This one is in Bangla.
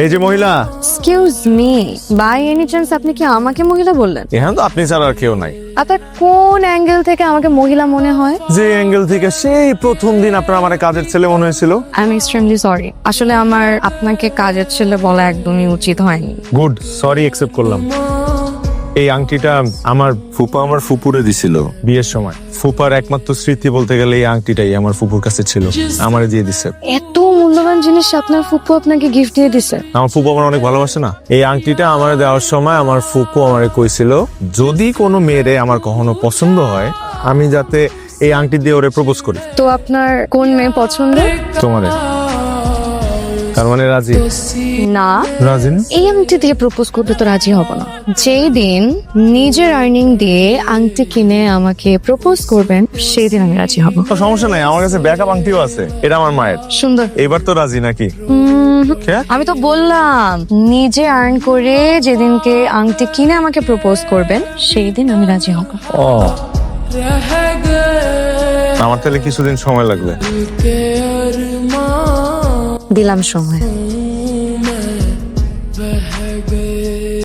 এই যে মহিলা, excuse me, by any chance আপনি কি আমাকে মহিলা বললেন? এখানে তো আপনি ছাড়া আর কেউ নাই। আপনার কোন অ্যাঙ্গেল থেকে আমাকে মহিলা মনে হয়? যে অ্যাঙ্গেল থেকে সেই প্রথম দিন আপনার আমার কাজের ছেলে মনে হয়েছিল। আই এম এক্সট্রিমলি সরি, আসলে আমার আপনাকে কাজের ছেলে বলা একদমই উচিত হয়নি। গুড, সরি অ্যাকসেপ্ট করলাম। এই আংটিটা আমার ফুপা আমার ফুপুরে দিছিল বিয়ের সময়। ফুপার একমাত্র স্মৃতি বলতে গেলে এই আংটিটাই আমার ফুপুর কাছে ছিল, আমারে দিয়ে দিছে। এত মূল্যবান জিনিস আপনার ফুপু আপনাকে গিফট দিয়ে দিছে? আমার ফুপু আমার অনেক ভালোবাসে না। এই আংটিটা আমার দেওয়ার সময় আমার ফুপু আমারে কইছিল, যদি কোনো মেয়েরে আমার কখনো পছন্দ হয় আমি যাতে এই আংটি দিয়ে ওরে প্রপোজ করি। তো আপনার কোন মেয়ে পছন্দ? তোমারে। তার মানে রাজি? না, রাজি না? এই আংটি দিয়ে প্রপোজ করতে তো রাজি হব না। যেই দিন নিজের আর্নিং দিয়ে আংটি কিনে আমাকে প্রপোজ করবেন সেই দিন আমি রাজি হব। তো সমস্যা নাই, আমার কাছে ব্যাকআপ আংটিও আছে, এটা আমার মায়ের। সুন্দর। এবার তো রাজি নাকি? কে? আমি তো বললাম নিজে আর্ন করে যেদিনকে আংটি কিনে আমাকে প্রপোজ করবেন সেই দিন আমি রাজি হব। ও, আমার তাহলে কিছুদিন সময় লাগবে। দিলাম সময়।